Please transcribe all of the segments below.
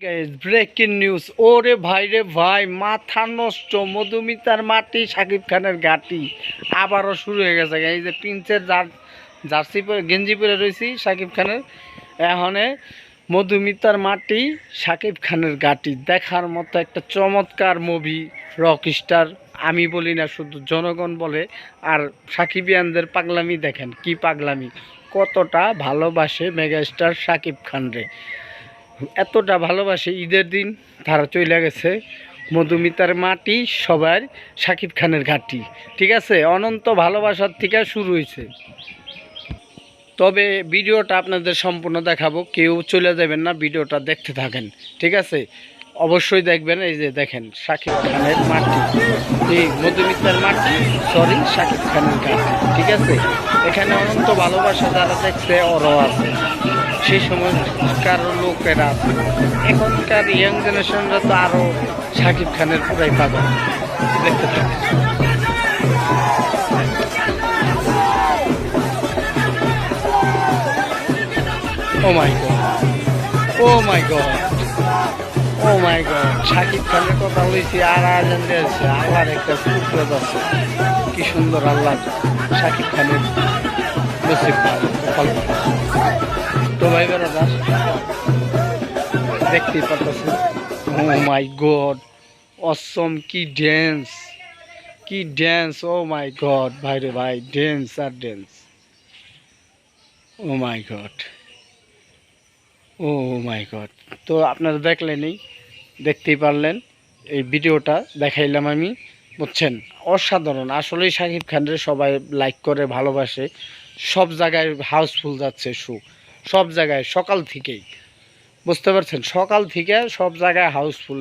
Breaking news, ওরে ভাই রে ভাই, মাথা নষ্ট। মধুমিতার মাটি, শাকিব খানের ঘাটি আবারও শুরু হয়ে গেছে। এই যে প্রিন্সের জার্সি পরে গেঞ্জি পরে রয়েছি শাকিব খানের, এখানে মধুমিতার মাটি, শাকিব খানের ঘাটি দেখার মতো একটা চমৎকার মুভি। রক স্টার, আমি বলি না, শুধু জনগণ বলে। আর সাকিবিয়ানদের পাগলামি দেখেন, কি পাগলামি, কতটা ভালোবাসে মেগাস্টার শাকিব খান রে। এতটা ভালোবাসে, ঈদের দিন তারা চলে গেছে। মধুমিতার মাটি সবার, শাকিব খানের ঘাটি। ঠিক আছে, অনন্ত ভালোবাসার থেকে শুরু হয়েছে। তবে ভিডিওটা আপনাদের সম্পূর্ণ দেখাবো, কেউ চলে যাবেন না, ভিডিওটা দেখতে থাকেন। ঠিক আছে, অবশ্যই দেখবেন। এই যে দেখেন, শাকিব খানের মাটি, এই মধুমিতার মাটি, সরি শাকিব খানের ঘাটি। ঠিক আছে, এখানে অনন্ত ভালোবাসা যারা দেখছে ওরাও আছে, সেই সময়কার লোকেরা আছে। এখনকার ইয়াং জেনারেশনরা তো আরও শাকিব খানের পুরাই পাবে। দেখতে থাকে। ও মাই গড, ও মাই গড, ও মাই গড, শাকিব খানের কথা বলেছি আর আয়োজন দিয়েছে। আল্লাহর একটা ফুটবল আছে, কি সুন্দর। আল্লাহ শাকিব খানের নসিব ভালো, কপাল ভালো। তো ভাই বেড়াদা দেখতেই পারতেছেন, ও মাই গড, অসম, কি ড্যান্স, কি ড্যান্স, ও মাই গড ভাই রে ভাই, ড্যান্স আর ড্যান্স, ও মাই গড, ও মাই গড। তো আপনারা দেখলেনই, দেখতেই পারলেন, এই ভিডিওটা দেখাইলাম আমি, বুঝছেন। অসাধারণ আসলেই, শাকিব খানের সবাই লাইক করে, ভালোবাসে। সব জায়গায় হাউসফুল যাচ্ছে শো, সব জায়গায় সকাল থেকেই, বুঝতে পারছেন, সকাল থেকে সব জায়গায় হাউসফুল।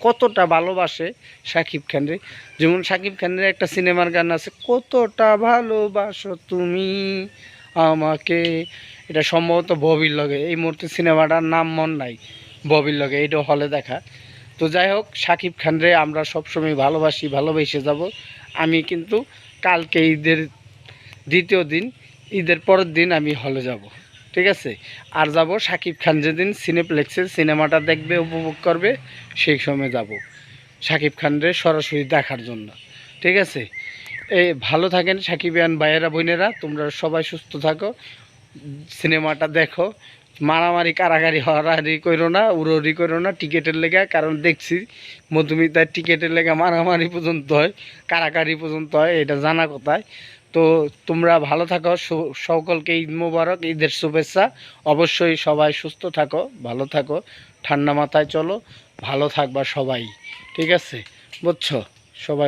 কতটা ভালোবাসে শাকিব খানরে। যেমন শাকিব খানের একটা সিনেমার গান আছে, কতটা ভালোবাসো তুমি আমাকে। এটা সম্ভবত ববির লগে, এই মুহূর্তে সিনেমাটার নাম মন নাই, ববির লগে, এটা হলে দেখা। তো যাই হোক, শাকিব খানরে আমরা সবসময় ভালোবাসি, ভালোবেসে যাব। আমি কিন্তু কালকে ঈদের দ্বিতীয় দিন, ঈদের পরের দিন আমি হলে যাব। ঠিক আছে, আর যাব শাকিব খান যেদিন সিনেপ্লেক্সে সিনেমাটা দেখবে, উপভোগ করবে, সেই সময় যাব শাকিব খানরে সরাসরি দেখার জন্য। ঠিক আছে, এই ভালো থাকেন সাকিবিয়ান ভাইয়েরা, বোনেরা, তোমরা সবাই সুস্থ থাকো, সিনেমাটা দেখো। মারামারি কারাগারি হরাহারি করো না, উড়ি করো না টিকিটের লেগে, কারণ দেখছি মধুমিতার টিকিটের লেগে মারামারি পর্যন্ত হয়, কারাগারি পর্যন্ত হয়, এটা জানা কথায়। তো তোমরা ভালো থাকো, সকলকে ঈদ মোবারক, ঈদের শুভেচ্ছা। অবশ্যই সবাই সুস্থ থাকো, ভালো থাকো, ঠান্ডা মাথায় চলো, ভালো থাকবা সবাই। ঠিক আছে, বুঝছো সবাই।